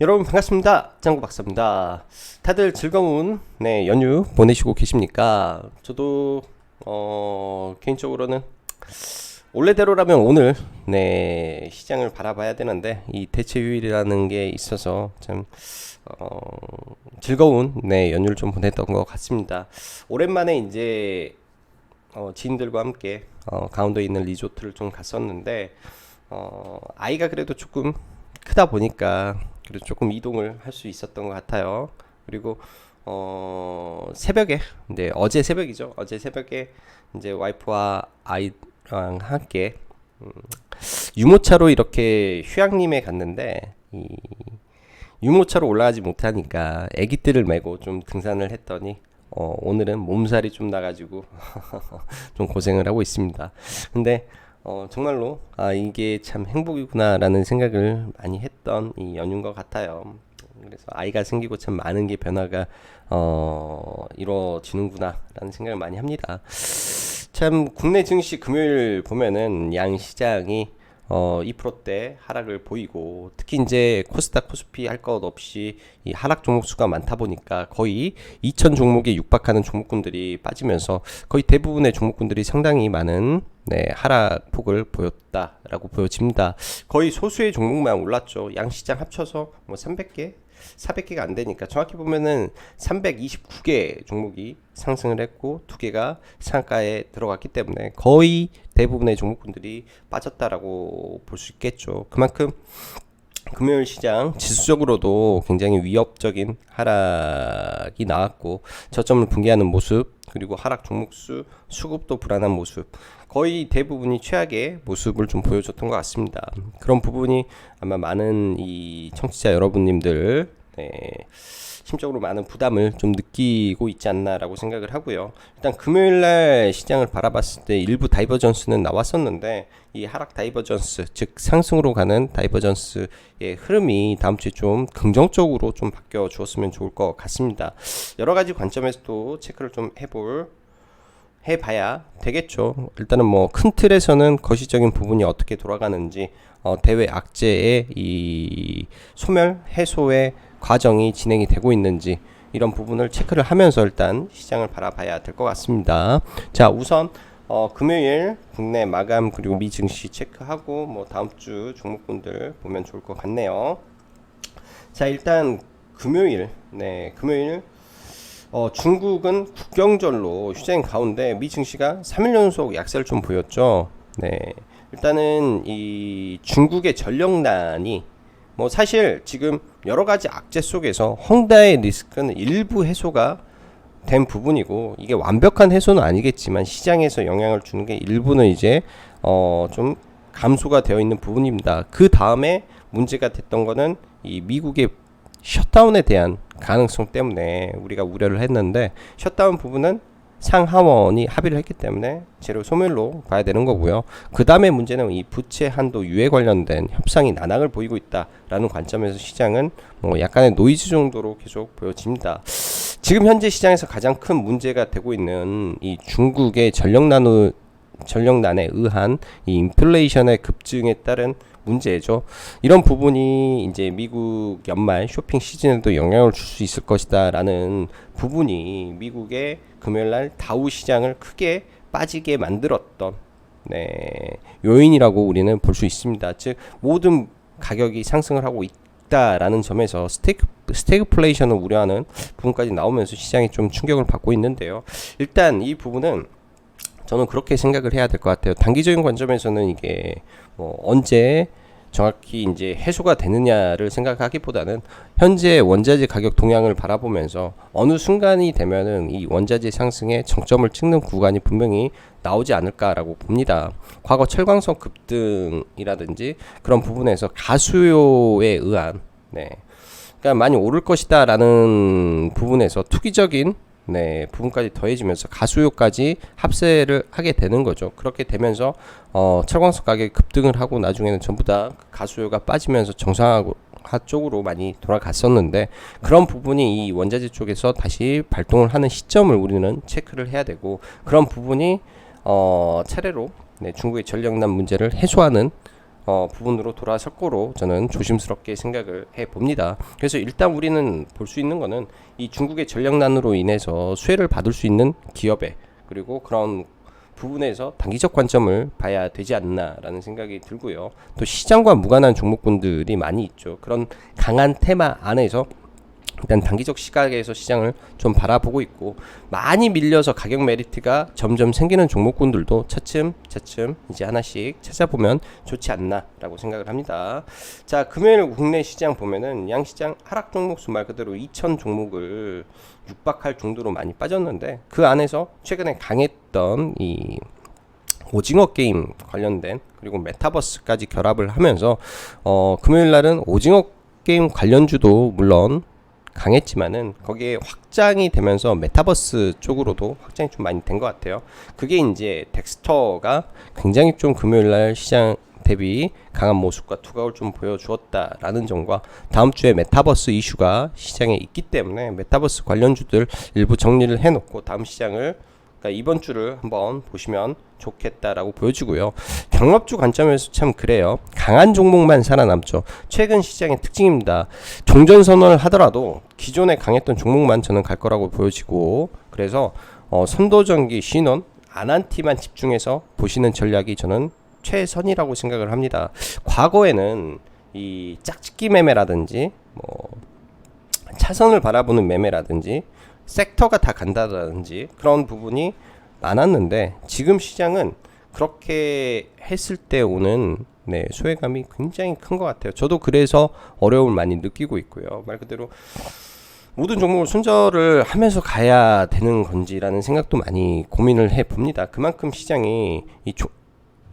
여러분 반갑습니다. 짱구 박사입니다. 다들 즐거운 연휴 보내시고 계십니까? 저도 개인적으로는 원래대로라면 오늘 시장을 바라봐야 되는데 이 대체휴일이라는 게 있어서 참 즐거운 연휴를 좀 보냈던 것 같습니다. 오랜만에 이제 지인들과 함께 강원도에 있는 리조트를 좀 갔었는데 아이가 그래도 조금 크다 보니까 그래도 조금 이동을 할 수 있었던 것 같아요. 그리고 새벽에 어제 새벽이죠. 어제 새벽에 이제 와이프와 아이랑 함께 유모차로 이렇게 휴양림에 갔는데 이 유모차로 올라가지 못하니까 애기들을 메고 좀 등산을 했더니 오늘은 몸살이 좀 나가지고 좀 고생을 하고 있습니다. 근데 정말로 이게 참 행복이구나라는 생각을 많이 했던 이 연휴인 것 같아요. 그래서 아이가 생기고 참 많은 게 변화가 이루어지는구나라는 생각을 많이 합니다. 참 국내 증시 금요일 보면은 양 시장이 2%대 하락을 보이고 특히 이제 코스닥 코스피 할 것 없이 이 하락 종목 수가 많다 보니까 거의 2,000 종목에 육박하는 종목군들이 빠지면서 거의 대부분의 종목군들이 상당히 많은 하락폭을 보였다라고 보여집니다. 거의 소수의 종목만 올랐죠. 양 시장 합쳐서 뭐 300개 400개가 안 되니까 정확히 보면은 329개 종목이 상승을 했고 2개가 상가에 들어갔기 때문에 거의 대부분의 종목군들이 빠졌다라고 볼 수 있겠죠. 그만큼 금요일 시장 지수적으로도 굉장히 위협적인 하락이 나왔고 저점을 붕괴하는 모습, 그리고 하락 종목수 수급도 불안한 모습, 거의 대부분이 최악의 모습을 좀 보여줬던 것 같습니다. 그런 부분이 아마 많은 이 청취자 여러분님들 심적으로 많은 부담을 좀 느끼고 있지 않나라고 생각을 하고요. 일단 금요일날 시장을 바라봤을 때 일부 다이버전스는 나왔었는데 이 하락 다이버전스, 즉 상승으로 가는 다이버전스의 흐름이 다음 주에 좀 긍정적으로 좀 바뀌어 주었으면 좋을 것 같습니다. 여러 가지 관점에서도 체크를 좀 해봐야 되겠죠. 일단은 뭐 큰 틀에서는 거시적인 부분이 어떻게 돌아가는지, 대외 악재의 이 소멸 해소의 과정이 진행이 되고 있는지 이런 부분을 체크를 하면서 일단 시장을 바라봐야 될 것 같습니다. 자, 우선 금요일 국내 마감 그리고 미 증시 체크하고 뭐 다음 주 종목군들 보면 좋을 것 같네요. 자, 일단 금요일 중국은 국경절로 휴장인 가운데 미 증시가 3일 연속 약세를 좀 보였죠. 일단은 이 중국의 전력난이 뭐 사실 지금 여러 가지 악재 속에서 헝다의 리스크는 일부 해소가 된 부분이고 이게 완벽한 해소는 아니겠지만 시장에서 영향을 주는 게 일부는 이제 좀 감소가 되어 있는 부분입니다. 그 다음에 문제가 됐던 거는 이 미국의 셧다운에 대한 가능성 때문에 우리가 우려를 했는데 셧다운 부분은 상하원이 합의를 했기 때문에 재료 소멸로 봐야 되는 거고요. 그 다음에 문제는 이 부채 한도 유예 관련된 협상이 난항을 보이고 있다라는 관점에서 시장은 뭐 약간의 노이즈 정도로 계속 보여집니다. 지금 현재 시장에서 가장 큰 문제가 되고 있는 이 중국의 전력난에 의한 이 인플레이션의 급증에 따른 문제죠. 이런 부분이 이제 미국 연말 쇼핑 시즌에도 영향을 줄 수 있을 것이다라는 부분이 미국의 금요일날 다우 시장을 크게 빠지게 만들었던 요인이라고 우리는 볼 수 있습니다. 즉 모든 가격이 상승을 하고 있다라는 점에서 스태그플레이션을 우려하는 부분까지 나오면서 시장이 좀 충격을 받고 있는데요. 일단 이 부분은 저는 그렇게 생각을 해야 될 것 같아요. 단기적인 관점에서는 이게 뭐 언제 정확히 이제 해소가 되느냐를 생각하기보다는 현재 원자재 가격 동향을 바라보면서 어느 순간이 되면은 이 원자재 상승의 정점을 찍는 구간이 분명히 나오지 않을까라고 봅니다. 과거 철강성 급등이라든지 그런 부분에서 가수요에 의한 그러니까 많이 오를 것이다라는 부분에서 투기적인 부분까지 더해지면서 가수요까지 합세를 하게 되는 거죠. 그렇게 되면서 철광석 가격이 급등을 하고 나중에는 전부 다 가수요가 빠지면서 정상화 쪽으로 많이 돌아갔었는데 그런 부분이 이 원자재 쪽에서 다시 발동을 하는 시점을 우리는 체크를 해야 되고 그런 부분이 차례로 중국의 전력난 문제를 해소하는 부분으로 돌아설 거로 저는 조심스럽게 생각을 해 봅니다. 그래서 일단 우리는 볼 수 있는 거는 이 중국의 전략난으로 인해서 수혜를 받을 수 있는 기업에, 그리고 그런 부분에서 단기적 관점을 봐야 되지 않나라는 생각이 들고요. 또 시장과 무관한 종목군들이 많이 있죠. 그런 강한 테마 안에서 일단 단기적 시각에서 시장을 좀 바라보고 있고, 많이 밀려서 가격 메리트가 점점 생기는 종목군들도 차츰 이제 하나씩 찾아보면 좋지 않나라고 생각을 합니다. 자, 금요일 국내 시장 보면은 양시장 하락 종목 수 말 그대로 2,000 종목을 육박할 정도로 많이 빠졌는데, 그 안에서 최근에 강했던 이 오징어 게임 관련된, 그리고 메타버스까지 결합을 하면서 금요일 날은 오징어 게임 관련주도 물론 강했지만은 거기에 확장이 되면서 메타버스 쪽으로도 확장이 좀 많이 된 것 같아요. 그게 이제 덱스터가 굉장히 좀 금요일날 시장 대비 강한 모습과 투각을 좀 보여주었다라는 점과, 다음 주에 메타버스 이슈가 시장에 있기 때문에 메타버스 관련주들 일부 정리를 해놓고 다음 시장을, 그러니까 이번 주를 한번 보시면 좋겠다라고 보여지고요. 경합주 관점에서 참 그래요. 강한 종목만 살아남죠. 최근 시장의 특징입니다. 종전 선언을 하더라도 기존에 강했던 종목만 저는 갈 거라고 보여지고, 그래서 선도전기 신원 아난티만 집중해서 보시는 전략이 저는 최선이라고 생각을 합니다. 과거에는 이 짝짓기 매매라든지 뭐 차선을 바라보는 매매라든지 섹터가 다 간다든지 그런 부분이 많았는데, 지금 시장은 그렇게 했을 때 오는 소외감이 굉장히 큰 것 같아요. 저도 그래서 어려움을 많이 느끼고 있고요. 말 그대로 모든 종목을 손절을 하면서 가야 되는 건지라는 생각도 많이 고민을 해 봅니다. 그만큼 시장이 이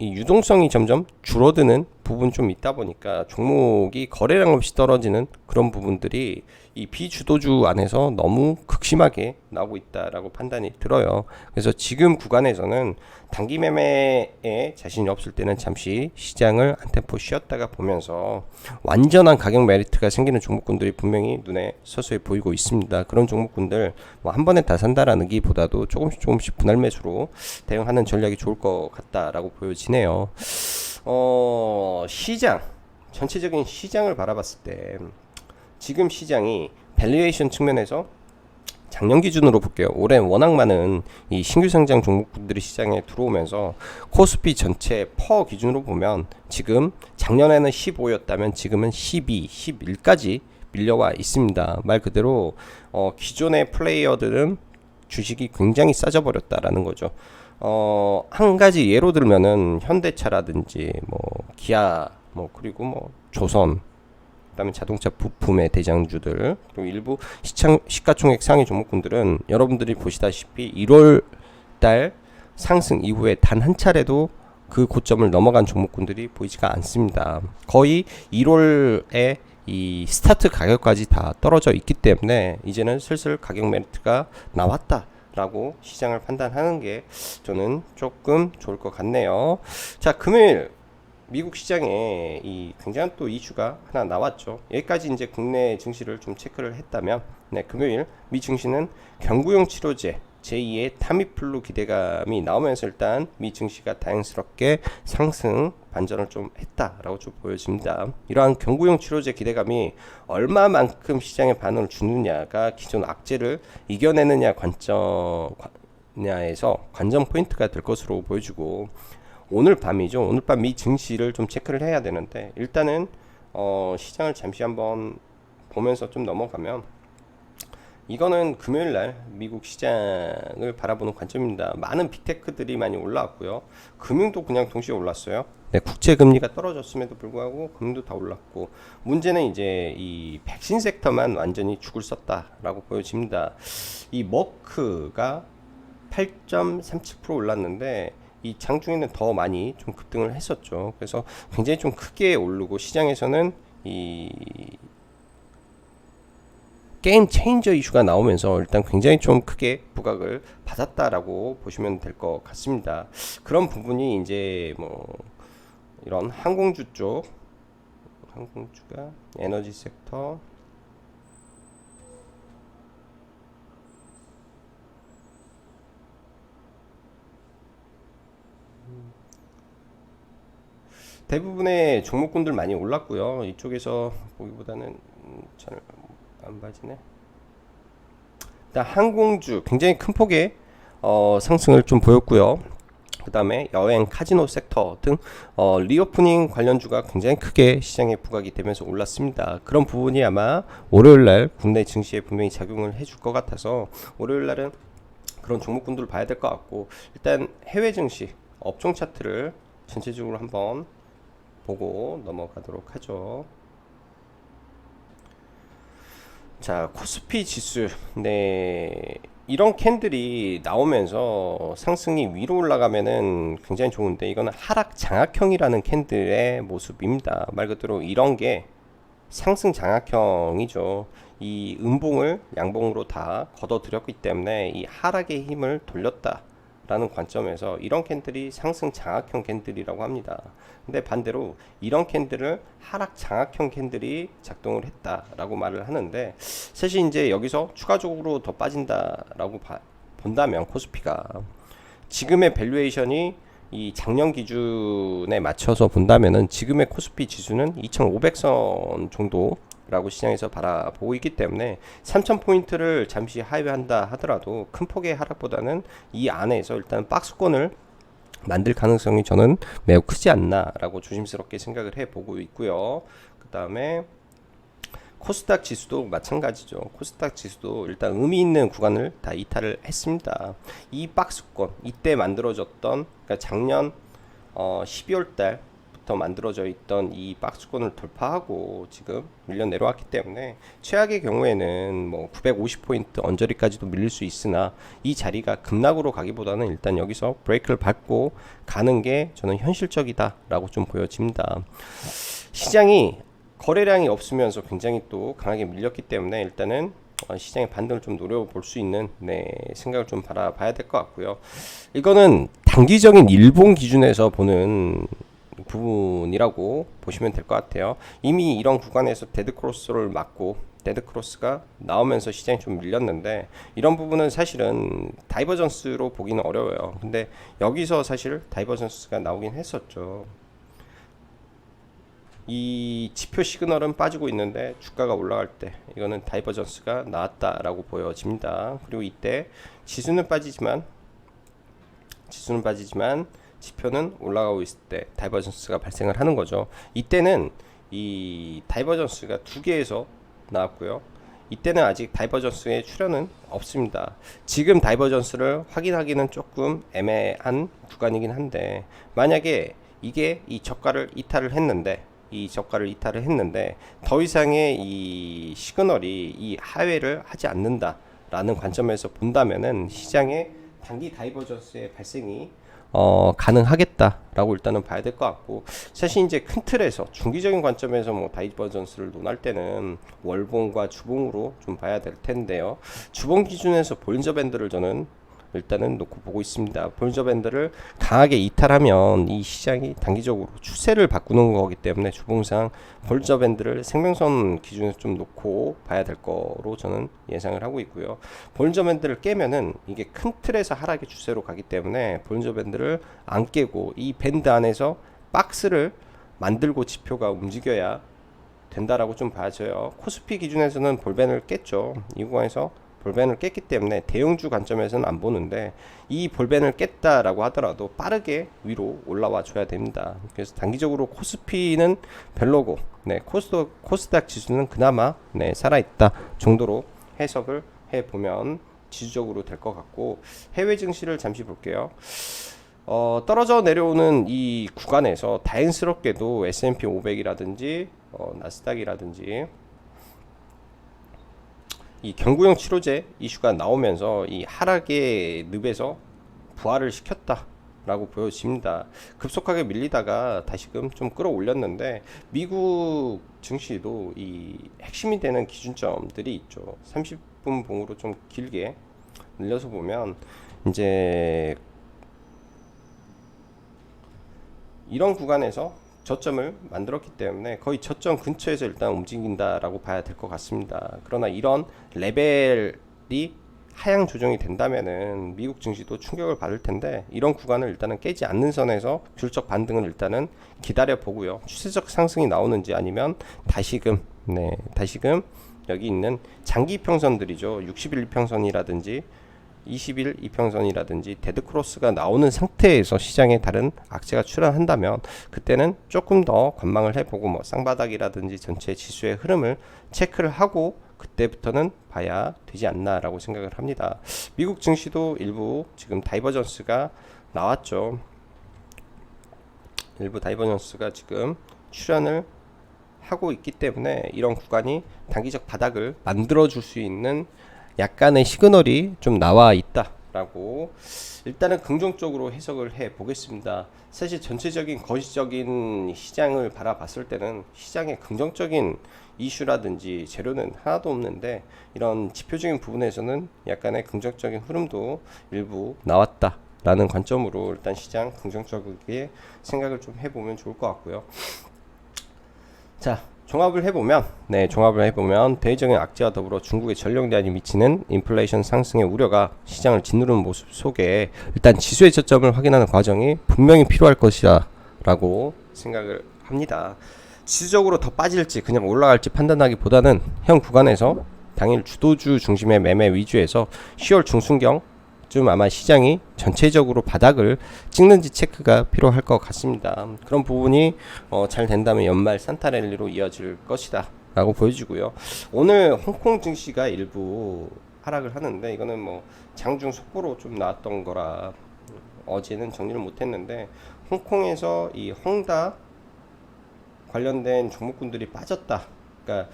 유동성이 점점 줄어드는 부분 좀 있다 보니까 종목이 거래량 없이 떨어지는 그런 부분들이 이 비주도주 안에서 너무 극심하게 나오고 있다라고 판단이 들어요. 그래서 지금 구간에서는 단기 매매에 자신이 없을 때는 잠시 시장을 한 템포 쉬었다가 보면서 완전한 가격 메리트가 생기는 종목군들이 분명히 눈에 서서히 보이고 있습니다. 그런 종목군들 뭐 한 번에 다 산다라는 기보다도 조금씩 분할 매수로 대응하는 전략이 좋을 것 같다라고 보여지네요. 시장 전체적인 시장을 바라봤을 때 지금 시장이 밸류에이션 측면에서 작년 기준으로 볼게요. 올해 워낙 많은 이 신규 상장 종목들이 시장에 들어오면서 코스피 전체 퍼 기준으로 보면 지금 작년에는 15였다면 지금은 12, 11까지 밀려와 있습니다. 말 그대로 기존의 플레이어들은 주식이 굉장히 싸져버렸다라는 거죠. 한 가지 예로 들면은 현대차라든지 뭐 기아 뭐 그리고 뭐 조선, 그다음에 자동차 부품의 대장주들, 그리고 일부 시가총액 상위 종목군들은 여러분들이 보시다시피 1월 달 상승 이후에 단 한 차례도 그 고점을 넘어간 종목군들이 보이지가 않습니다. 거의 1월에 이 스타트 가격까지 다 떨어져 있기 때문에 이제는 슬슬 가격 메리트가 나왔다라고 시장을 판단하는 게 저는 조금 좋을 것 같네요. 자, 금요일 미국 시장에 이 굉장한 또 이슈가 하나 나왔죠. 여기까지 이제 국내 증시를 좀 체크를 했다면, 금요일 미 증시는 경구용 치료제 제2의 타미플루 기대감이 나오면서 일단 미 증시가 다행스럽게 상승 반전을 좀 했다라고 좀 보여집니다. 이러한 경구용 치료제 기대감이 얼마만큼 시장에 반응을 주느냐가 기존 악재를 이겨내느냐 관점냐에서 관전 포인트가 될 것으로 보여지고, 오늘 밤이죠. 오늘 밤 미 증시를 좀 체크를 해야 되는데, 일단은 시장을 잠시 한번 보면서 좀 넘어가면, 이거는 금요일날 미국 시장을 바라보는 관점입니다. 많은 빅테크들이 많이 올라왔고요. 금융도 그냥 동시에 올랐어요. 국채 금리가 떨어졌음에도 불구하고 금융도 다 올랐고, 문제는 이제 이 백신 섹터만 완전히 죽을 썼다라고 보여집니다. 이 머크가 8.37% 올랐는데 이 장중에는 더 많이 좀 급등을 했었죠. 그래서 굉장히 좀 크게 오르고, 시장에서는 이 게임 체인저 이슈가 나오면서 일단 굉장히 좀 크게 부각을 받았다라고 보시면 될 것 같습니다. 그런 부분이 이제 뭐 이런 항공주 쪽, 항공주가 에너지 섹터, 대부분의 종목군들 많이 올랐고요. 이쪽에서 보기보다는 잘 안 봐지네. 일단 항공주 굉장히 큰 폭의 상승을 좀 보였고요. 그 다음에 여행, 카지노 섹터 등 리오프닝 관련주가 굉장히 크게 시장에 부각이 되면서 올랐습니다. 그런 부분이 아마 월요일날 국내 증시에 분명히 작용을 해줄 것 같아서 월요일날은 그런 종목군들을 봐야 될 것 같고, 일단 해외 증시 업종 차트를 전체적으로 한번 보고 넘어가도록 하죠. 자, 코스피 지수. 네. 이런 캔들이 나오면서 상승이 위로 올라가면은 굉장히 좋은데, 이거는 하락 장악형이라는 캔들의 모습입니다. 말 그대로 이런 게 상승 장악형이죠. 이 음봉을 양봉으로 다 걷어들였기 때문에 이 하락의 힘을 돌렸다 라는 관점에서 이런 캔들이 상승 장악형 캔들이라고 합니다. 근데 반대로 이런 캔들을 하락 장악형 캔들이 작동을 했다라고 말을 하는데, 사실 이제 여기서 추가적으로 더 빠진다라고 본다면 코스피가 지금의 밸류에이션이 이 작년 기준에 맞춰서 본다면은 지금의 코스피 지수는 2500선 정도라고 시장에서 바라보고 있기 때문에 3000포인트를 잠시 하회한다 하더라도 큰 폭의 하락보다는 이 안에서 일단 박스권을 만들 가능성이 저는 매우 크지 않나라고 조심스럽게 생각을 해보고 있고요. 그 다음에 코스닥 지수도 마찬가지죠. 코스닥 지수도 일단 의미 있는 구간을 다 이탈을 했습니다. 이 박스권, 이때 만들어졌던, 그러니까 작년 12월 달부터 만들어져 있던 이 박스권을 돌파하고 지금 밀려 내려왔기 때문에 최악의 경우에는 뭐 950포인트 언저리까지도 밀릴 수 있으나 이 자리가 급락으로 가기보다는 일단 여기서 브레이크를 밟고 가는 게 저는 현실적이다라고 좀 보여집니다. 시장이 거래량이 없으면서 굉장히 또 강하게 밀렸기 때문에 일단은 시장의 반등을 좀 노려볼 수 있는 생각을 좀 바라봐야 될 것 같고요. 이거는 단기적인 일봉 기준에서 보는 부분이라고 보시면 될 것 같아요. 이미 이런 구간에서 데드크로스를 맞고 데드크로스가 나오면서 시장이 좀 밀렸는데, 이런 부분은 사실은 다이버전스로 보기는 어려워요. 근데 여기서 사실 다이버전스가 나오긴 했었죠. 이 지표 시그널은 빠지고 있는데 주가가 올라갈 때 이거는 다이버전스가 나왔다라고 보여집니다. 그리고 이때 지수는 빠지지만 지표는 올라가고 있을 때 다이버전스가 발생을 하는 거죠. 이때는 이 다이버전스가 두 개에서 나왔고요. 이때는 아직 다이버전스의 출현은 없습니다. 지금 다이버전스를 확인하기는 조금 애매한 구간이긴 한데, 만약에 이게 이 저가를 이탈을 했는데 더 이상의 이 시그널이 이 하회를 하지 않는다라는 관점에서 본다면은 시장의 단기 다이버전스의 발생이 가능하겠다라고 일단은 봐야 될 것 같고, 사실 이제 큰 틀에서 중기적인 관점에서 뭐 다이버전스를 논할 때는 월봉과 주봉으로 좀 봐야 될 텐데요. 주봉 기준에서 볼린저 밴드를 저는 일단은 놓고 보고 있습니다. 볼린저 밴드를 강하게 이탈하면 이 시장이 단기적으로 추세를 바꾸는 거기 때문에 주봉상 볼린저 밴드를 생명선 기준에서 좀 놓고 봐야 될 거로 저는 예상을 하고 있고요. 볼린저 밴드를 깨면은 이게 큰 틀에서 하락의 추세로 가기 때문에 볼린저 밴드를 안 깨고 이 밴드 안에서 박스를 만들고 지표가 움직여야 된다라고 좀 봐져요. 코스피 기준에서는 볼밴을 깼죠. 이 구간에서 볼밴을 깼기 때문에 대형주 관점에서는 안 보는데, 이 볼밴을 깼다라고 하더라도 빠르게 위로 올라와 줘야 됩니다. 그래서 단기적으로 코스피는 별로고, 코스닥 지수는 그나마 살아있다 정도로 해석을 해보면 지수적으로 될 것 같고, 해외 증시를 잠시 볼게요. 떨어져 내려오는 이 구간에서 다행스럽게도 S&P 500이라든지 나스닥이라든지 이 경구용 치료제 이슈가 나오면서 이 하락의 늪에서 부활을 시켰다라고 보여집니다. 급속하게 밀리다가 다시금 좀 끌어올렸는데, 미국 증시도 이 핵심이 되는 기준점들이 있죠. 30분 봉으로 좀 길게 늘려서 보면 이제 이런 구간에서 저점을 만들었기 때문에 거의 저점 근처에서 일단 움직인다라고 봐야 될 것 같습니다. 그러나 이런 레벨이 하향 조정이 된다면은 미국 증시도 충격을 받을 텐데, 이런 구간을 일단은 깨지 않는 선에서 귤적 반등을 일단은 기다려 보고요. 추세적 상승이 나오는지 아니면 다시금 여기 있는 장기 평선들이죠. 60일 이평선이라든지 20일 이평선이라든지 데드크로스가 나오는 상태에서 시장에 다른 악재가 출현한다면, 그때는 조금 더 관망을 해보고 뭐 쌍바닥이라든지 전체 지수의 흐름을 체크를 하고 그때부터는 봐야 되지 않나라고 생각을 합니다. 미국 증시도 일부 지금 다이버전스가 나왔죠. 일부 다이버전스가 지금 출현을 하고 있기 때문에 이런 구간이 단기적 바닥을 만들어 줄 수 있는 약간의 시그널이 좀 나와 있다라고 일단은 긍정적으로 해석을 해 보겠습니다. 사실 전체적인 거시적인 시장을 바라봤을 때는 시장의 긍정적인 이슈라든지 재료는 하나도 없는데, 이런 지표적인 부분에서는 약간의 긍정적인 흐름도 일부 나왔다라는 관점으로 일단 시장 긍정적이게 생각을 좀 해보면 좋을 것 같고요. 자, 종합을 해보면 대외적인 악재와 더불어 중국의 전력 제한이 미치는 인플레이션 상승의 우려가 시장을 짓누르는 모습 속에 일단 지수의 저점을 확인하는 과정이 분명히 필요할 것이다 라고 생각을 합니다. 지수적으로 더 빠질지 그냥 올라갈지 판단하기보다는 현 구간에서 당일 주도주 중심의 매매 위주에서 10월 중순경 좀 아마 시장이 전체적으로 바닥을 찍는지 체크가 필요할 것 같습니다. 그런 부분이 잘 된다면 연말 산타랠리로 이어질 것이다 라고 보여지고요. 오늘 홍콩 증시가 일부 하락을 하는데, 이거는 뭐 장중 속보로 좀 나왔던 거라 어제는 정리를 못했는데, 홍콩에서 이 헝다 관련된 종목군들이 빠졌다, 그러니까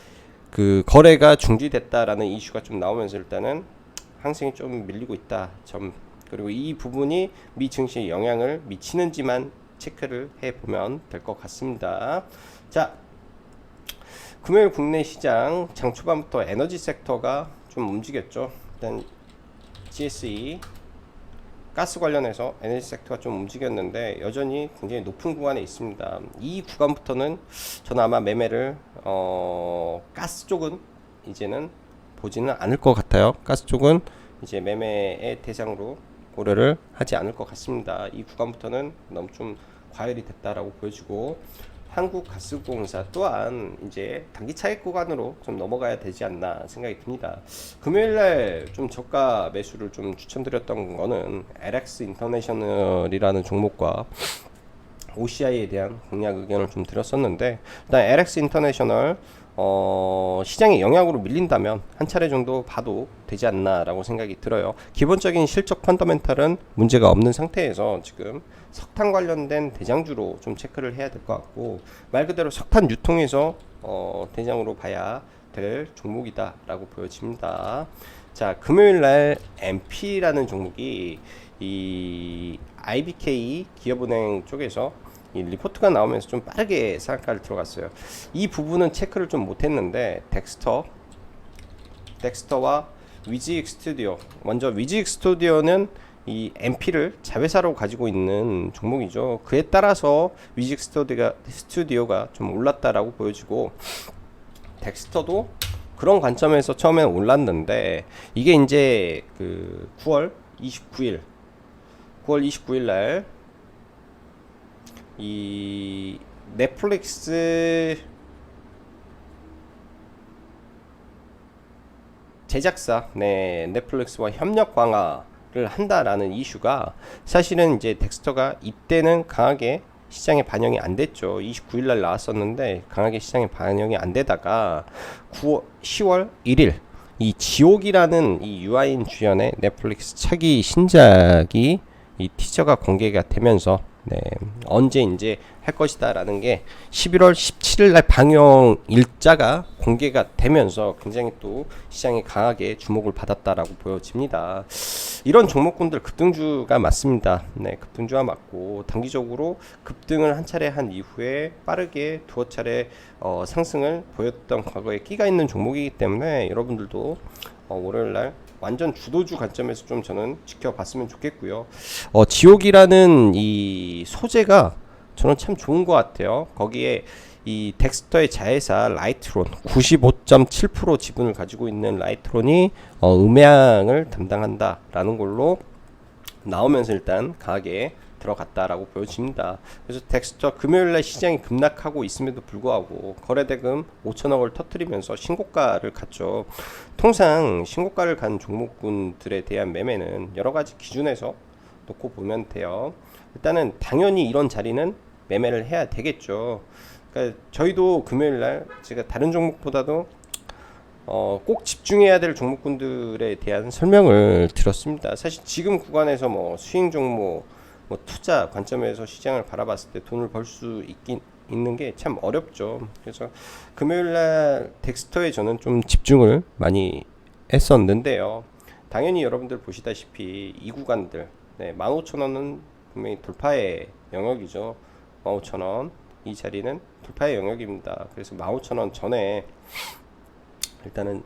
그 거래가 중지됐다라는 이슈가 좀 나오면서 일단은 상승이 좀 밀리고 있다 점, 그리고 이 부분이 미 증시에 영향을 미치는지만 체크를 해보면 될 것 같습니다. 자, 금요일 국내 시장 장 초반부터 에너지 섹터가 좀 움직였죠. 일단 GSE 가스 관련해서 에너지 섹터가 좀 움직였는데 여전히 굉장히 높은 구간에 있습니다. 이 구간부터는 저는 아마 매매를 가스 쪽은 이제는 보지는 않을 것 같아요. 가스 쪽은 이제 매매의 대상으로 고려를 하지 않을 것 같습니다. 이 구간부터는 너무 좀 과열이 됐다라고 보여지고, 한국가스공사 또한 이제 단기 차익 구간으로 좀 넘어가야 되지 않나 생각이 듭니다. 금요일날 좀 저가 매수를 좀 추천드렸던 거는 LX 인터내셔널이라는 종목과 OCI에 대한 공략 의견을 좀 드렸었는데, 일단 LX 인터내셔널 시장의 영향으로 밀린다면 한 차례 정도 봐도 되지 않나라고 생각이 들어요. 기본적인 실적 펀더멘탈은 문제가 없는 상태에서 지금 석탄 관련된 대장주로 좀 체크를 해야 될 것 같고, 말 그대로 석탄 유통에서 대장으로 봐야 될 종목이다라고 보여집니다. 자, 금요일날 MP라는 종목이 이 IBK 기업은행 쪽에서 이 리포트가 나오면서 좀 빠르게 상한가를 들어갔어요. 이 부분은 체크를 좀 못했는데, 덱스터와 위즈익 스튜디오, 먼저 위즈익 스튜디오는 이 MP를 자회사로 가지고 있는 종목이죠. 그에 따라서 위즈익 스튜디오가 좀 올랐다라고 보여지고, 덱스터도 그런 관점에서 처음에는 올랐는데, 이게 이제 그 9월 29일 날 이 넷플릭스 제작사 넷플릭스와 협력 강화를 한다라는 이슈가, 사실은 이제 덱스터가 이때는 강하게 시장에 반영이 안 됐죠. 29일 날 나왔었는데 강하게 시장에 반영이 안 되다가 10월 1일 이 지옥이라는 이 유아인 주연의 넷플릭스 차기 신작이 이 티저가 공개가 되면서 언제 이제 할 것이다 라는 게 11월 17일 날 방영 일자가 공개가 되면서 굉장히 또 시장이 강하게 주목을 받았다라고 보여집니다. 이런 종목군들 급등주가 맞습니다. 급등주가 맞고, 단기적으로 급등을 한 차례 한 이후에 빠르게 두어 차례 상승을 보였던 과거에 끼가 있는 종목이기 때문에 여러분들도 월요일날 완전 주도주 관점에서 좀 저는 지켜봤으면 좋겠고요. 지옥이라는 이 소재가 저는 참 좋은 것 같아요. 거기에 이 덱스터의 자회사 라이트론 95.7% 지분을 가지고 있는 라이트론이 음향을 담당한다라는 걸로 나오면서 일단 강하게 들어갔다라고 보여집니다. 그래서 덱스터 금요일날 시장이 급락하고 있음에도 불구하고 거래대금 5천억을 터뜨리면서 신고가를 갔죠. 통상 신고가를 간 종목군들에 대한 매매는 여러 가지 기준에서 놓고 보면 돼요. 일단은 당연히 이런 자리는 매매를 해야 되겠죠. 그러니까 저희도 금요일날 제가 다른 종목보다도 꼭 집중해야 될 종목군들에 대한 설명을 드렸습니다. 사실 지금 구간에서 뭐 수익 종목, 뭐 투자 관점에서 시장을 바라봤을 때 돈을 벌 수 있는 게 참 어렵죠. 그래서 금요일날 덱스터에 저는 좀 집중을 많이 했었는데요. 당연히 여러분들 보시다시피 이 구간들, 네, 15,000원은 분명히 돌파의 영역이죠. 15,000원 이 자리는 돌파의 영역입니다. 그래서 15,000원 전에 일단은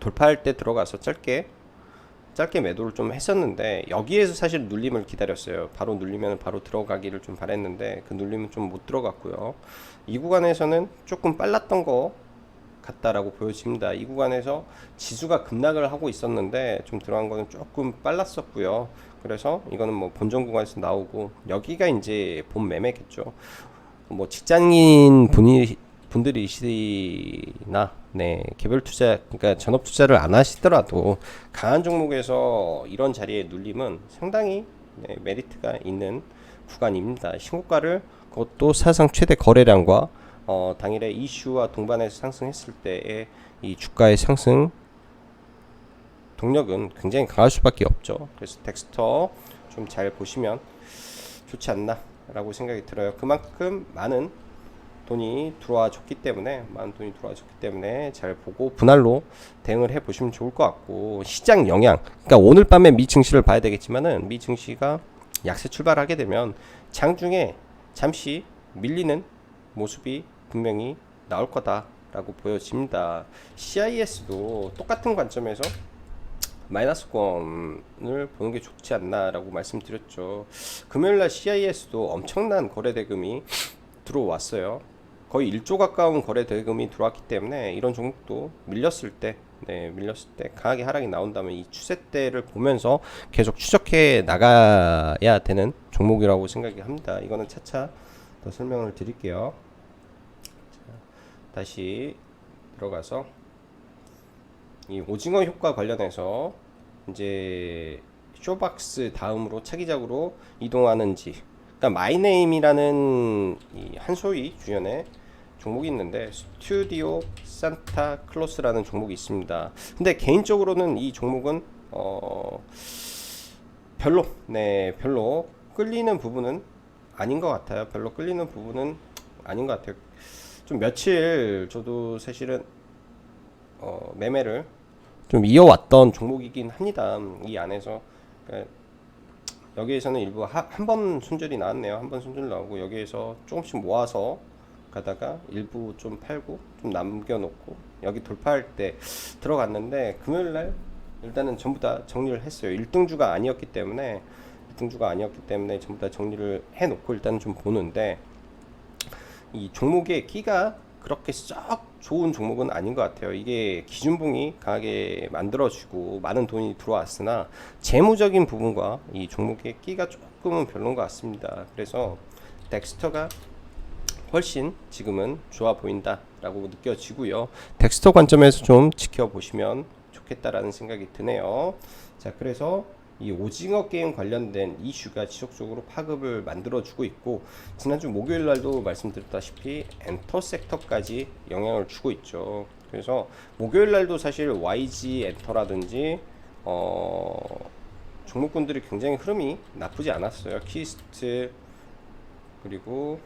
돌파할 때 들어가서 짧게 매도를 좀 했었는데 여기에서 사실 눌림을 기다렸어요. 바로 눌리면 바로 들어가기를 좀 바랬는데 그 눌림은 좀 못 들어갔고요. 이 구간에서는 조금 빨랐던 거 같다라고 보여집니다. 이 구간에서 지수가 급락을 하고 있었는데 좀 들어간 거는 조금 빨랐었고요. 그래서 이거는 뭐 본전 구간에서 나오고 여기가 이제 본 매매겠죠. 뭐 직장인 분들이시나 네, 개별 투자 그러니까 전업 투자를 안 하시더라도 강한 종목에서 이런 자리에 눌림은 상당히 네, 메리트가 있는 구간입니다. 신고가를 그것도 사상 최대 거래량과 당일에 이슈와 동반해서 상승했을 때의 이 주가의 상승 동력은 굉장히 강할 수밖에 없죠. 그래서 덱스터 좀 잘 보시면 좋지 않나 라고 생각이 들어요. 그만큼 많은 돈이 들어와 줬기 때문에 잘 보고 분할로 대응을 해 보시면 좋을 것 같고, 시장 영향 그러니까 오늘 밤에 미 증시를 봐야 되겠지만은 미 증시가 약세 출발하게 되면 장중에 잠시 밀리는 모습이 분명히 나올 거다라고 보여집니다. CIS도 똑같은 관점에서 마이너스권을 보는 게 좋지 않나라고 말씀드렸죠. 금요일날 CIS도 엄청난 거래 대금이 들어왔어요. 거의 1조 가까운 거래 대금이 들어왔기 때문에 이런 종목도 밀렸을 때 강하게 하락이 나온다면 이 추세대를 보면서 계속 추적해 나가야 되는 종목이라고 생각이 합니다. 이거는 차차 더 설명을 드릴게요. 자, 다시 들어가서 이 오징어 효과 관련해서 이제 쇼박스 다음으로 차기작으로 이동하는지, 그러니까 마이네임이라는 이 한소희 주연의 종목이 있는데 스튜디오 산타 클로스라는 종목이 있습니다. 근데 개인적으로는 이 종목은 별로 끌리는 부분은 아닌 것 같아요. 좀 며칠 저도 사실은 매매를 좀 이어왔던 종목이긴 합니다. 이 안에서 그러니까 여기에서는 일부 한 번 손절이 나왔네요. 한 번 손절 나오고 여기에서 조금씩 모아서 가다가 일부 좀 팔고 좀 남겨놓고 여기 돌파할 때 들어갔는데 금요일날 일단은 전부 다 정리를 했어요. 1등주가 아니었기 때문에 전부 다 정리를 해놓고 일단은 좀 보는데, 이 종목의 끼가 그렇게 썩 좋은 종목은 아닌 것 같아요. 이게 기준봉이 강하게 만들어지고 많은 돈이 들어왔으나 재무적인 부분과 이 종목의 끼가 조금은 별로인 것 같습니다. 그래서 덱스터가 훨씬 지금은 좋아 보인다라고 느껴지고요. 덱스터 관점에서 좀 지켜보시면 좋겠다라는 생각이 드네요. 자, 그래서 이 오징어 게임 관련된 이슈가 지속적으로 파급을 만들어주고 있고, 지난주 목요일 날도 말씀드렸다시피 엔터 섹터까지 영향을 주고 있죠. 그래서 목요일 날도 사실 YG 엔터라든지 종목군들이 굉장히 흐름이 나쁘지 않았어요. 키스트 그리고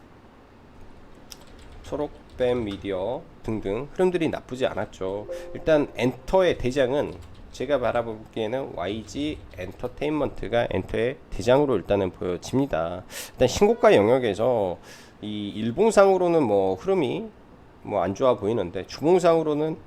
초록뱀 미디어 등등 흐름들이 나쁘지 않았죠. 일단 엔터의 대장은 제가 바라보기에는 YG 엔터테인먼트가 엔터의 대장으로 일단은 보여집니다. 일단 신고가 영역에서 이 일봉상으로는 뭐 흐름이 뭐 안 좋아 보이는데 주봉상으로는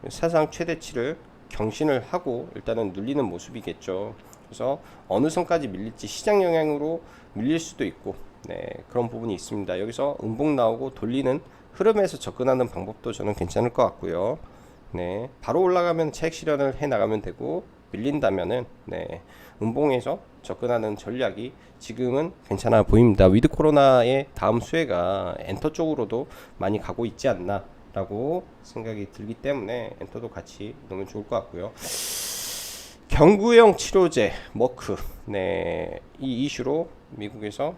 사상 최대치를 경신을 하고 일단은 눌리는 모습이겠죠. 그래서 어느 선까지 밀릴지 시장 영향으로 밀릴 수도 있고 네, 그런 부분이 있습니다. 여기서 음봉 나오고 돌리는 흐름에서 접근하는 방법도 저는 괜찮을 것 같고요. 네, 바로 올라가면 차익 실현을 해 나가면 되고, 밀린다면은 네, 음봉에서 접근하는 전략이 지금은 괜찮아 보입니다. 위드 코로나의 다음 수혜가 엔터 쪽으로도 많이 가고 있지 않나 라고 생각이 들기 때문에 엔터도 같이 넣으면 좋을 것 같고요. 경구형 치료제 머크, 네, 이 이슈로 미국에서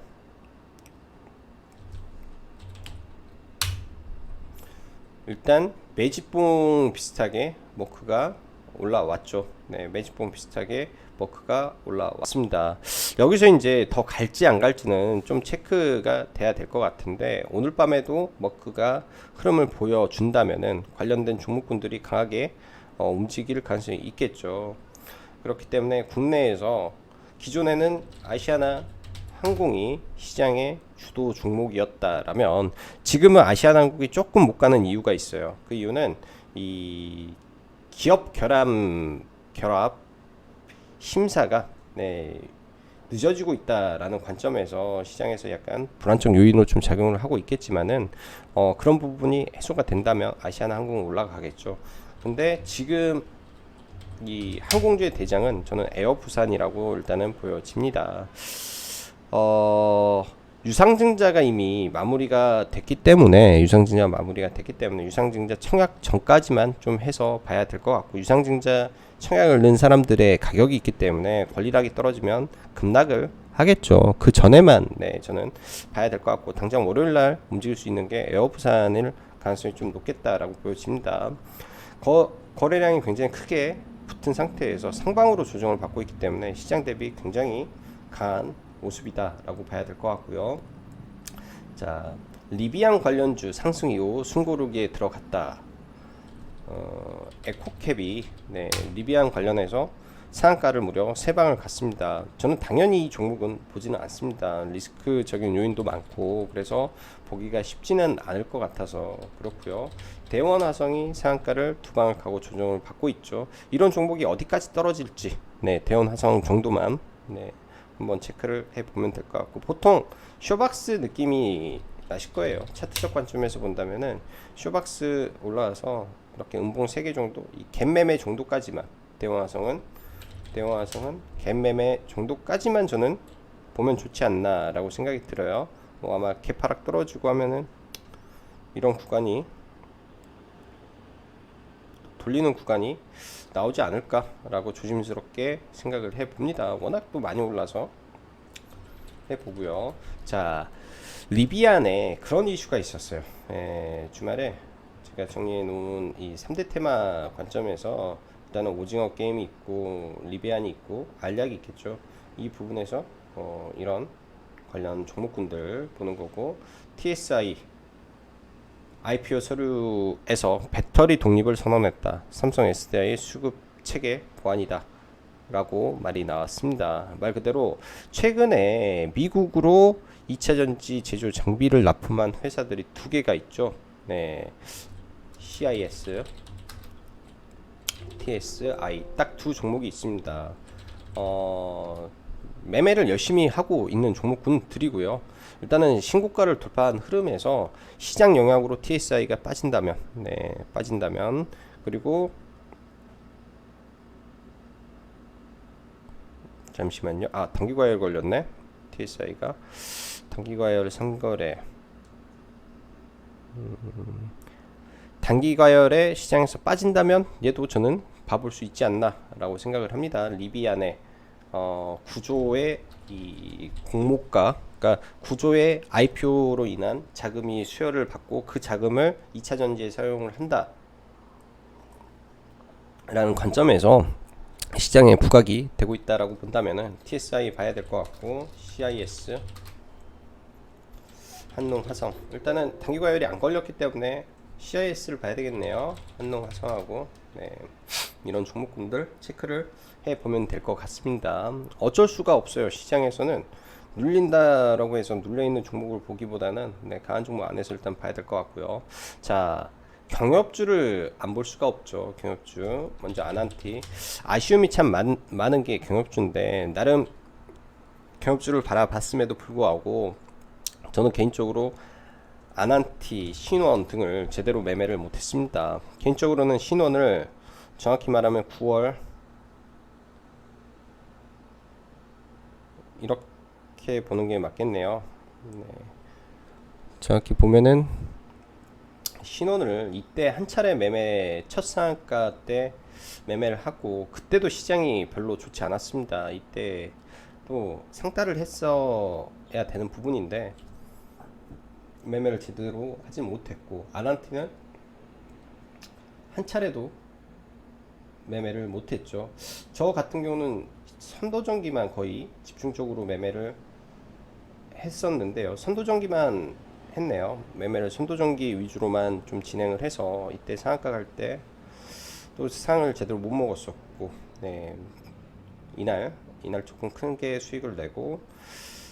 일단 매집봉 비슷하게 머크가 올라왔죠. 네, 매집봉 비슷하게 머크가 올라왔습니다. 여기서 이제 더 갈지 안 갈지는 좀 체크가 돼야 될 것 같은데, 오늘 밤에도 머크가 흐름을 보여준다면은 관련된 종목군들이 강하게 움직일 가능성이 있겠죠. 그렇기 때문에 국내에서 기존에는 아시아나 항공이 시장의 주도 종목이었다라면 지금은 아시아나항공이 조금 못 가는 이유가 있어요. 그 이유는 이 기업 결합 심사가 네, 늦어지고 있다라는 관점에서 시장에서 약간 불안정 요인으로 좀 작용을 하고 있겠지만은 그런 부분이 해소가 된다면 아시아나항공은 올라가겠죠. 근데 지금 이 항공주의 대장은 저는 에어부산이라고 일단은 보여집니다. 유상증자가 이미 마무리가 됐기 때문에 유상증자 청약 전까지만 좀 해서 봐야 될 것 같고, 유상증자 청약을 넣은 사람들의 가격이 있기 때문에 권리락이 떨어지면 급락을 하겠죠. 그 전에만 네, 저는 봐야 될 것 같고, 당장 월요일날 움직일 수 있는 게 에어부산일 가능성이 좀 높겠다라고 보여집니다. 거래량이 굉장히 크게 붙은 상태에서 상방으로 조정을 받고 있기 때문에 시장 대비 굉장히 강한 모습이다라고 봐야 될 것 같고요. 자, 리비안 관련주 상승 이후 숨고르기에 들어갔다. 에코캡이 네, 리비안 관련해서 상한가를 무려 3방을 갔습니다. 저는 당연히 이 종목은 보지는 않습니다. 리스크적인 요인도 많고 그래서 보기가 쉽지는 않을 것 같아서 그렇고요. 대원화성이 상한가를 2방을 가고 조정을 받고 있죠. 이런 종목이 어디까지 떨어질지 네, 대원화성 정도만 네, 한번 체크를 해보면 될 것 같고, 보통 쇼박스 느낌이 나실 거예요. 차트적 관점에서 본다면은 쇼박스 올라와서 이렇게 음봉 3개 정도, 이 갭매매 정도까지만, 대원화성은 갭매매 정도까지만 저는 보면 좋지 않나 라고 생각이 들어요. 뭐 아마 개파락 떨어지고 하면은 이런 구간이 돌리는 구간이 나오지 않을까라고 조심스럽게 생각을 해봅니다. 워낙 또 많이 올라서 해보고요. 자, 리비안에 그런 이슈가 있었어요. 주말에 제가 정리해 놓은 이 3대 테마 관점에서 일단은 오징어 게임이 있고 리비안이 있고 알약이 있겠죠. 이 부분에서 이런 관련 종목군들 보는 거고, TSI IPO 서류에서 배터리 독립을 선언했다. 삼성 SDI 수급 체계 보완이다 라고 말이 나왔습니다. 말 그대로 최근에 미국으로 2차전지 제조 장비를 납품한 회사들이 2개가 있죠. 네, CIS, TSI 딱 2 종목이 있습니다. 매매를 열심히 하고 있는 종목군들이고요. 일단은 신고가를 돌파한 흐름에서 시장 영향으로 TSI가 빠진다면, 네, 빠진다면, 그리고 잠시만요. 아, 단기과열 걸렸네. TSI가 단기과열 상거래, 단기과열에 시장에서 빠진다면 얘도 저는 봐볼 수 있지 않나라고 생각을 합니다. 리비안의 구조의 이 공모가, 그러니까 구조의 IPO로 인한 자금이 수혈을 받고 그 자금을 2차 전지에 사용을 한다 라는 관점에서 시장에 부각이 되고 있다라고 본다면은 TSI 봐야 될 것 같고, CIS, 한농화성, 일단은 단기과열이 안 걸렸기 때문에 CIS를 봐야 되겠네요. 한농화성하고 네, 이런 종목군들 체크를 해보면 될 것 같습니다. 어쩔 수가 없어요. 시장에서는 눌린다라고 해서 눌려있는 종목을 보기보다는 네, 강한 종목 안에서 일단 봐야 될 것 같고요. 자, 경협주를 안 볼 수가 없죠. 경협주 먼저 아난티, 아쉬움이 참 많은 게 경협주인데, 나름 경협주를 바라봤음에도 불구하고 저는 개인적으로 아난티, 신원 등을 제대로 매매를 못했습니다. 개인적으로는 신원을 정확히 말하면 9월 이렇게 보는 게 맞겠네요. 네. 정확히 보면은 신원을 이때 한 차례 매매 첫 상한가 때 매매를 하고, 그때도 시장이 별로 좋지 않았습니다. 이때 또 상따를 했어야 되는 부분인데 매매를 제대로 하지 못했고, 아난티는 한 차례도 매매를 못했죠. 저 같은 경우는 선도전기만 거의 집중적으로 매매를 했었는데요. 선도전기만 했네요. 매매를 선도전기 위주로만 좀 진행을 해서 이때 상한가 갈 때 또 상을 제대로 못 먹었었고, 네, 이날 조금 큰 게 수익을 내고,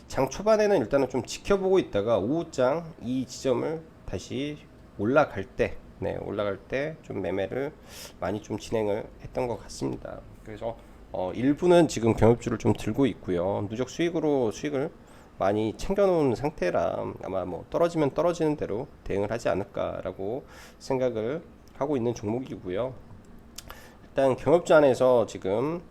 장 초반에는 일단은 좀 지켜보고 있다가 오후장 이 지점을 다시 올라갈 때, 네, 올라갈 때 좀 매매를 많이 좀 진행을 했던 것 같습니다. 그래서 일부는 지금 경업주를 좀 들고 있고요. 누적 수익으로 수익을 많이 챙겨놓은 상태라 아마 뭐 떨어지면 떨어지는 대로 대응을 하지 않을까라고 생각을 하고 있는 종목이고요. 일단 경업주 안에서 지금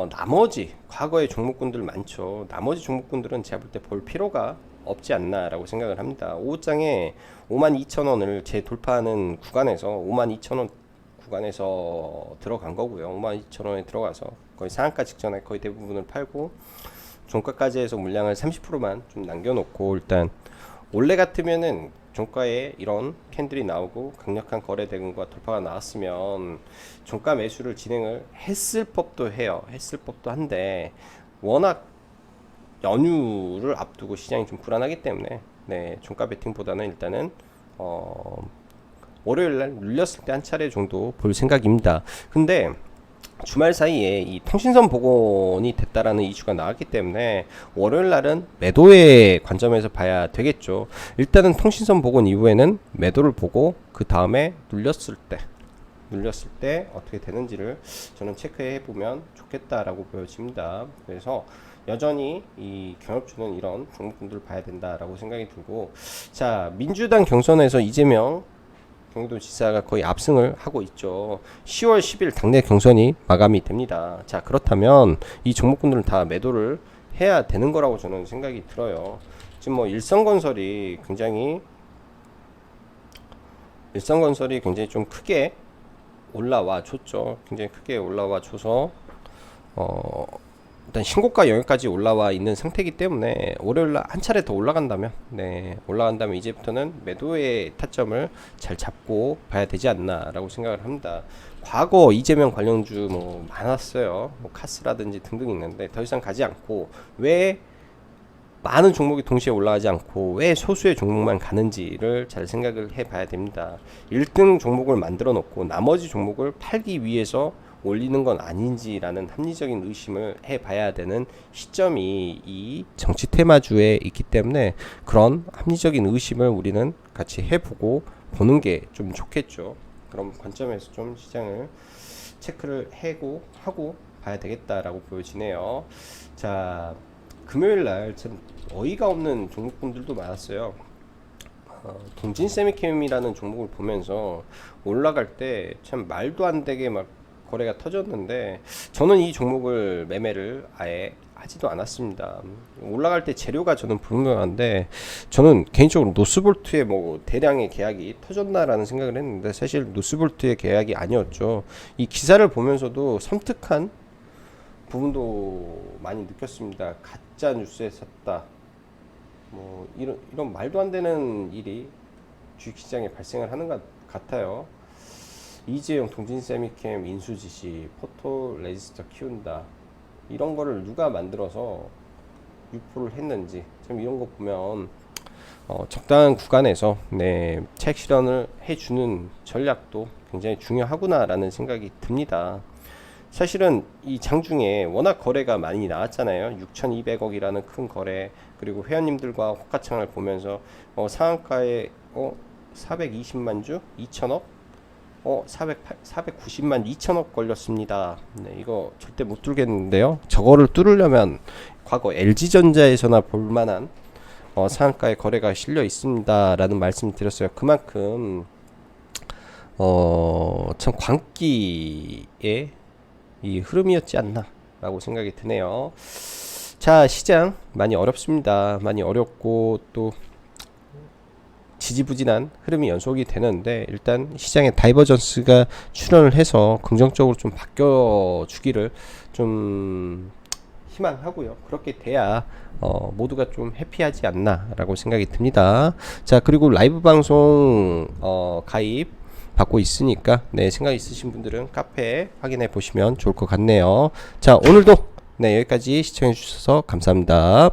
나머지 과거의 종목군들 많죠. 나머지 종목군들은 제가 볼 때 볼 필요가 없지 않나라고 생각을 합니다. 오후장에 52,000원을 재돌파하는 구간에서 52,000원 구간에서 들어간 거고요. 52,000원에 들어가서 거의 상한가 직전에 거의 대부분을 팔고 종가까지 해서 물량을 30%만 좀 남겨놓고, 일단 원래 같으면은 종가에 이런 캔들이 나오고 강력한 거래 대금과 돌파가 나왔으면 종가 매수를 진행을 했을 법도 해요. 했을 법도 한데 워낙 연휴를 앞두고 시장이 좀 불안하기 때문에, 네, 종가 베팅보다는 일단은 월요일날 눌렸을 때 한 차례 정도 볼 생각입니다. 근데 주말 사이에 이 통신선 복원이 됐다라는 이슈가 나왔기 때문에 월요일 날은 매도의 관점에서 봐야 되겠죠. 일단은 통신선 복원 이후에는 매도를 보고 그 다음에 눌렸을 때 어떻게 되는지를 저는 체크해 보면 좋겠다라고 보여집니다. 그래서 여전히 이 경협주는 이런 종목군들을 봐야 된다라고 생각이 들고, 자, 민주당 경선에서 이재명 경기도지사가 거의 압승을 하고 있죠. 10월 10일 당내 경선이 마감이 됩니다. 자, 그렇다면 이 종목군들은 다 매도를 해야 되는 거라고 저는 생각이 들어요. 지금 뭐 일성건설이 굉장히 좀 크게 올라와 줬죠. 굉장히 크게 올라와 줘서 일단 신고가 영역까지 올라와 있는 상태이기 때문에 월요일날 한 차례 더 올라간다면, 네, 올라간다면 이제부터는 매도의 타점을 잘 잡고 봐야 되지 않나라고 생각을 합니다. 과거 이재명 관련주 뭐 많았어요. 뭐 카스라든지 등등 있는데 더 이상 가지 않고, 왜 많은 종목이 동시에 올라가지 않고 왜 소수의 종목만 가는지를 잘 생각을 해 봐야 됩니다. 1등 종목을 만들어 놓고 나머지 종목을 팔기 위해서 올리는 건 아닌지라는 합리적인 의심을 해봐야 되는 시점이 이 정치 테마주에 있기 때문에, 그런 합리적인 의심을 우리는 같이 해보고 보는 게 좀 좋겠죠. 그런 관점에서 좀 시장을 체크를 하고 봐야 되겠다라고 보여지네요. 자, 금요일날 참 어이가 없는 종목분들도 많았어요. 동진세미캠이라는 종목을 보면서 올라갈 때 참 말도 안 되게 막 거래가 터졌는데, 저는 이 종목을 매매를 아예 하지도 않았습니다. 올라갈 때 재료가 저는 불분명한데, 저는 개인적으로 노스볼트의 뭐 대량의 계약이 터졌나라는 생각을 했는데 사실 노스볼트의 계약이 아니었죠. 이 기사를 보면서도 섬뜩한 부분도 많이 느꼈습니다. 가짜 뉴스에 샀다, 뭐 이런 말도 안 되는 일이 주식시장에 발생을 하는 것 같아요. 이재용 동진세미캠 인수지시, 포토 레지스터 키운다, 이런 거를 누가 만들어서 유포를 했는지, 참 이런 거 보면 적당한 구간에서, 네, 차익 실현을 해주는 전략도 굉장히 중요하구나라는 생각이 듭니다. 사실은 이 장중에 워낙 거래가 많이 나왔잖아요. 6,200억이라는 큰 거래, 그리고 회원님들과 호가창을 보면서 상한가에 420만 주 2천억, 490만 2천억 걸렸습니다. 네, 이거 절대 못 뚫겠는데요. 저거를 뚫으려면 과거 LG전자에서나 볼만한 상한가의 거래가 실려 있습니다라는 말씀을 드렸어요. 그만큼 참 광기의 이 흐름이었지 않나라고 생각이 드네요. 자, 시장 많이 어렵습니다. 많이 어렵고 또 지지부진한 흐름이 연속이 되는데, 일단 시장의 다이버전스가 출현을 해서 긍정적으로 좀 바뀌어 주기를 좀 희망하고요. 그렇게 돼야 모두가 좀 해피하지 않나라고 생각이 듭니다. 자, 그리고 라이브 방송 가입 받고 있으니까 네, 생각 있으신 분들은 카페 확인해 보시면 좋을 것 같네요. 자, 오늘도 네, 여기까지 시청해 주셔서 감사합니다.